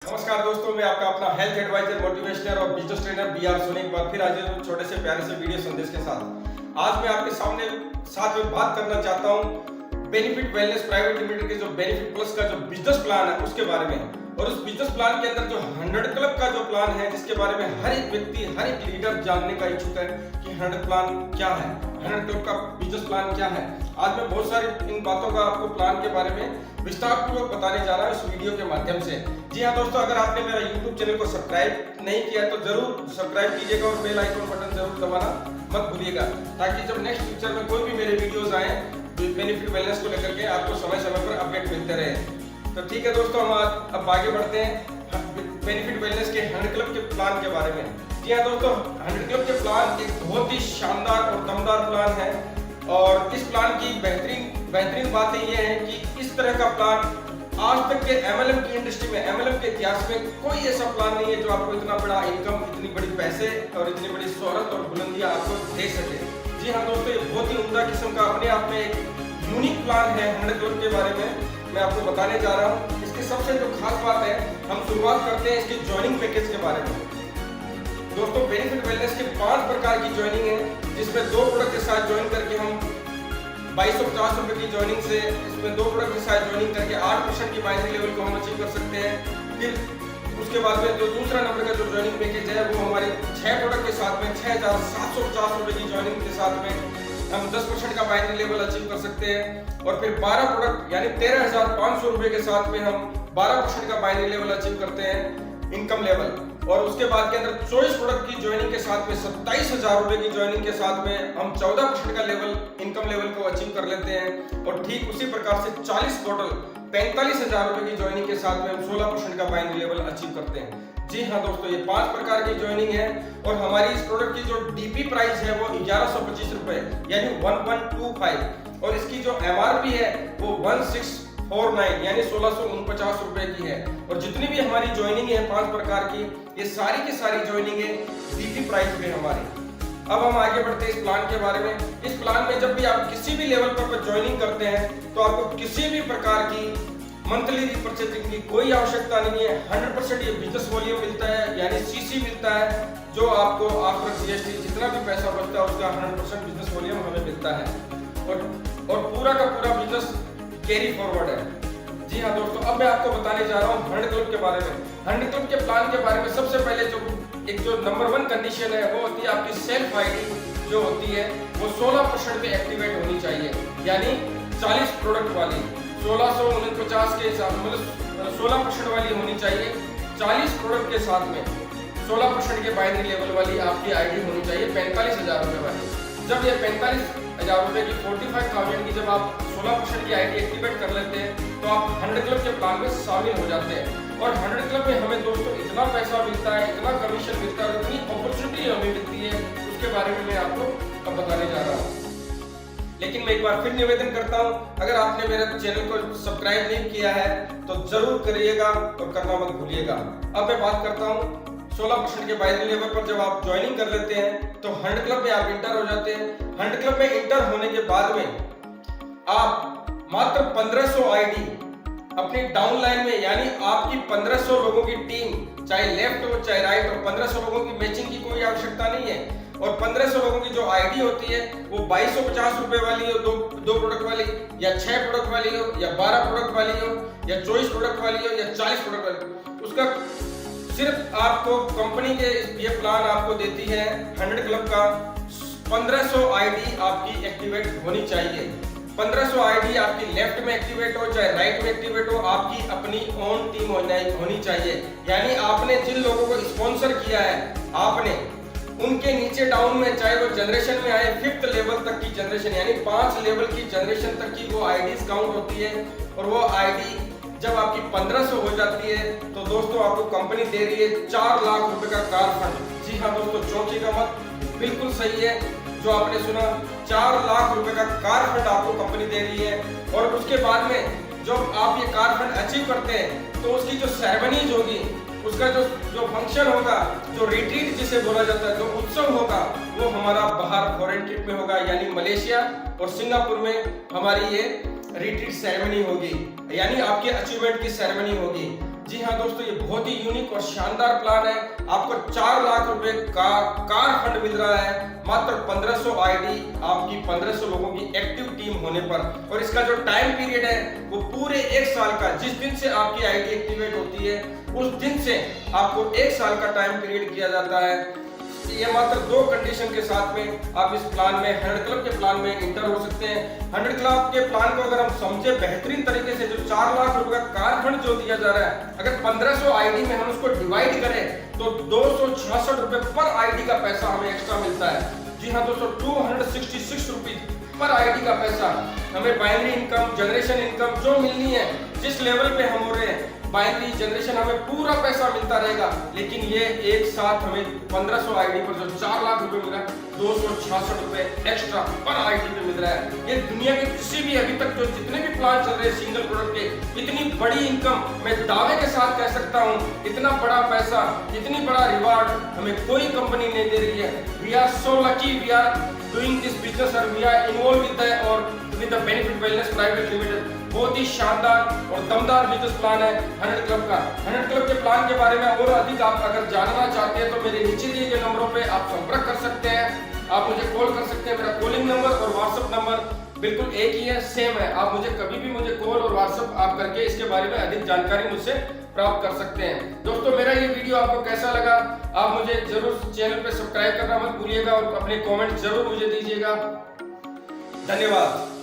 नमस्कार दोस्तों, मैं आपका अपना हेल्थ एडवाइजर, मोटिवेशनर और बिजनेस ट्रेनर बी.आर. सोनी एक बार फिर हाजिर हूं छोटे से प्यारे से वीडियो संदेश के साथ। आज मैं आपके साथ में बात करना चाहता हूं बेनिफिट वेलनेस प्राइवेट लिमिटेड के जो बेनिफिट प्लस का जो बिजनेस प्लान है उसके बारे में। और उस बिजनेस प्लान के अंदर जो 100 क्लब का जो प्लान है जिसके बारे में हर एक व्यक्ति, हर एक लीडर जानने का इच्छुक है कि 100 प्लान क्या है, 100 क्लब का बिजनेस प्लान क्या है। आज मैं बहुत सारी इन बातों का आपको प्लान के बारे में विस्तार पूर्वक बताने जा रहा हूं इस वीडियो के माध्यम से। जी हाँ दोस्तों, अगर आपने मेरा YouTube चैनल को सब्सक्राइब नहीं किया तो जरूर सब्सक्राइब कीजिएगा और बेल आइकन बटन जरूर दबाना मत भूलिएगा, ताकि जब नेक्स्ट फ्यूचर में कोई भी मेरे वीडियोस आए बेनिफिट वेलनेस को लेकर के आपको समय समय पर अपडेट मिलते रहे। तो ठीक है दोस्तों, हम अब आगे बढ़ते हैं बेनिफिट वेलनेस के 100 क्लब के प्लान के बारे में। जी हाँ दोस्तों, 100 क्लब के प्लान एक बहुत ही शानदार और दमदार प्लान है। और इस प्लान की बेहतरीन बातें ये हैं कि इस तरह का प्लान आज तक के MLM की इंडस्ट्री में, MLM के इतिहास में कोई ऐसा प्लान नहीं है जो आपको इतना बड़ा इनकम, इतनी बड़ी पैसे और इतनी बड़ी शोहरत और बुलंदियां आपको दे सके। जी हाँ दोस्तों, ये बहुत ही उम्दा किस्म का अपने आप में एक यूनिक प्लान है 100 क्लब के बारे में मैं आपको बताने जा रहा हूँ। इसकी सबसे जो खास बात है, हम शुरुआत करते हैं इसके ज्वाइनिंग पैकेज के बारे में। दोस्तों, बेनिफिट वेलनेस के 5 प्रकार की ज्वाइनिंग है, जिसमें 2 प्रोडक्ट के साथ ज्वाइन करके हम 2250 रुपए की ज्वाइनिंग से, इसमें 2 प्रोडक्ट के साथ ज्वाइनिंग करके 8% की बाइनरी लेवल को हम अचीव कर सकते हैं। फिर उसके बाद में जो दूसरा नंबर का जो ज्वाइनिंग पैकेज है वो हमारे 6 प्रोडक्ट के साथ में 6750 रुपए की ज्वाइनिंग के साथ में हम 10% का बाइनरी लेवल अचीव कर सकते हैं। और फिर 12 प्रोडक्ट यानी 13,500 रुपए के साथ में हम 12% का बाइनरी लेवल अचीव करते हैं, इनकम लेवल। और उसके बाद के अंदर 24 प्रोडक्ट की ज्वाइनिंग के साथ में 27,000 रुपए की ज्वाइनिंग के साथ में हम 14% का लेवल, इनकम लेवल को अचीव कर लेते हैं। और ठीक उसी प्रकार से 40 बॉटल 45,000 रुपए की ज्वाइनिंग के साथ में हम 16% का बाइनरी लेवल अचीव करते हैं। जी हाँ दोस्तों, ये 5 प्रकार की ज्वाइनिंग है। और हमारी इस प्रोडक्ट की जो डीपी प्राइस है वो 1125 रुपए यानी 1125, और इसकी जो MRP है वो 1649 यानी 1649 रुपए की है। और जितनी भी हमारी ज्वाइनिंग है 5 प्रकार की, ये सारी की सारी ज्वाइनिंग है डीपी प्राइस पे हमारी। अब हम आगे बढ़ते हैं इस प्लान के बारे में। इस प्लान में जब भी आप किसी भी लेवल पर ज्वाइनिंग करते हैं तो आपको किसी भी प्रकार की मंथली रिपर्चेसिंग की कोई आवश्यकता नहीं है। 100% ये बिजनेस वॉल्यूम मिलता है यानी CC मिलता है, जो आपको आफ्टर GST जितना भी पैसा बचता है उसका 100% बिजनेस वॉल्यूम हमें मिलता है। और पूरा का पूरा बिजनेस कैरी फॉरवर्ड है। जी हाँ दोस्तों, अब मैं आपको बताने जा रहा हूँ 100 क्लब के बारे में। 100 क्लब के प्लान के बारे में सबसे पहले जो नंबर 1 कंडीशन है वो होती है आपकी सेल्फ ID जो होती है वो 16% पे एक्टिवेट होनी चाहिए, यानी 40 प्रोडक्ट वाली 1649 के हिसाब से, मतलब 16% वाली होनी चाहिए। 40 प्रोडक्ट के साथ में 16% के बाइनरी लेवल वाली आपकी ID होनी चाहिए 45,000 रुपए वाली। जब ये 45,000 रुपए की 45,000 की जब आप 16% की ID एक्टिवेट कर लेते हैं तो आप 100 क्लब के प्लान में शामिल हो जाते हैं। और 100 क्लब में हमें दोस्तों इतना पैसा मिलता है, इतना कमीशन मिलता है, इतनी अपॉर्चुनिटी हमें मिलती है, उसके बारे में मैं आपको अब बताने जा रहा हूँ। लेकिन मैं एक बार फिर निवेदन करता हूँ, अगर आपने मेरे चैनल को सब्सक्राइब नहीं किया है तो जरूर करिएगा और करना मत भूलिएगा। अब मैं बात करता हूँ 16% के बाइनरी लेवल पर जब आप ज्वाइनिंग कर लेते हैं तो 100 क्लब में आप इंटर हो जाते हैं। 100 क्लब में इंटर होने के बाद में आप मात्र 1500 ID अपनी डाउनलाइन में, यानी आपकी 1500 लोगों की टीम, चाहे लेफ्ट हो चाहे राइट हो, 1500 लोगों की मैचिंग की कोई आवश्यकता नहीं है। और 1500 लोगों की जो ID होती है वो 2250 रुपए वाली हो, दो प्रोडक्ट वाली, या 6 प्रोडक्ट वाली हो, या 12 प्रोडक्ट वाली हो, या 24 प्रोडक्ट वाली हो, या 40 प्रोडक्ट वाली, उसका सिर्फ आपको कंपनी के ये प्लान आपको देती है 100 क्लब का 1500 ID आपकी एक्टिवेट होनी चाहिए। 1500 ID आपकी लेफ्ट में एक्टिवेट हो चाहे राइट में एक्टिवेट हो, आपकी अपनी ओन टीम होनी चाहिए। यानी आपने जिन लोगों को स्पॉन्सर किया है, आपने उनके नीचे डाउन में, चाहे वो जनरेशन में आए 5th लेवल तक की जनरेशन, यानी 5 लेवल की जनरेशन तक की वो IDs काउंट होती है। और वो ID जब आपकी 1500 हो जाती है तो दोस्तों आपको कंपनी दे रही है 4 लाख रुपए का कार फंड। जी हाँ दोस्तों, चौंकीगा मत, बिल्कुल सही है जो आपने सुना, 4 लाख रुपए का कार फंड आपको कंपनी दे रही है। और उसके बाद में जब आप ये कार फंड अचीव करते हैं तो उसकी जो सेरेमनीज होगी, उसका जो फंक्शन होगा, जो रिट्रीट जिसे बोला जाता है, जो उत्सव होगा, वो हमारा बाहर फॉरेन ट्रिप में होगा, यानी मलेशिया और सिंगापुर में हमारी ये रिट्रीट सेरेमनी होगी, यानी आपके अचीवमेंट की सेरेमनी होगी। जी हाँ दोस्तों, ये बहुत ही यूनिक और शानदार प्लान है। आपको 4 लाख रुपए का कार फंड मिल रहा है मात्र 1500 आईडी आपकी 1500 लोगों की एक्टिव टीम होने पर। और इसका जो टाइम पीरियड है वो पूरे 1 साल का, जिस दिन से आपकी आईडी एक्टिवेट होती है उस दिन से आपको 1 साल का टाइम पीरियड किया जाता है। ये मात्र 2 कंडीशन के साथ में आप इस प्लान में 100 क्लब के प्लान में इंटर हो सकते हैं। 100 क्लब के प्लान को अगर हम समझे बेहतरीन तरीके से, जो 4 लाख रुपए का कार फंड जो दिया जा रहा है, अगर 1500 आईडी में हम उसको डिवाइड करें तो 266 रुपए पर आईडी का पैसा हमें एक्स्ट्रा मिलता है। जी हाँ दोस्तों, 266 रुपीज पर आईडी का पैसा हमें बाइनरी इनकम, जनरेशन इनकम जो मिलनी है, जिस लेवल पे हम हो रहे हैं बाइनरी जनरेशन, हमें पूरा पैसा मिलता रहेगा। लेकिन ये एक साथ हमें 1500 आईडी पर जो 4 लाख रुपए मिल रहा है, 266 रुपए एक्स्ट्रा पर आईडी पे मिल रहा है। ये दुनिया के किसी भी अभी तक जो जितने भी प्लान चल रहे हैं सिंगल प्रोडक्ट के, इतनी बड़ी इनकम मैं दावे के साथ कह सकता हूँ, इतना बड़ा पैसा, इतनी बड़ा रिवार्ड हमें कोई कंपनी नहीं दे रही है। We are so lucky, we are doing this business और we are involve with the Benefit Wellness Private Limited. बहुत ही शानदार और दमदार बिजनेस प्लान है 100 क्लब का। 100 क्लब के प्लान के बारे में और अधिक आप अगर जानना चाहते हैं तो मेरे नीचे दिए गए नंबरों पे आप संपर्क कर सकते हैं, आप मुझे कॉल कर सकते हैं। मेरा कॉलिंग नंबर और व्हाट्सएप नंबर बिल्कुल एक ही है, सेम है। आप मुझे कभी भी मुझे कॉल और व्हाट्सएप आप करके इसके बारे में अधिक जानकारी मुझसे प्राप्त कर सकते हैं। दोस्तों, मेरा ये वीडियो आपको कैसा लगा, आप मुझे जरूर चैनल पे सब्सक्राइब करना मत भूलिएगा और अपने कमेंट जरूर मुझे दीजिएगा। धन्यवाद।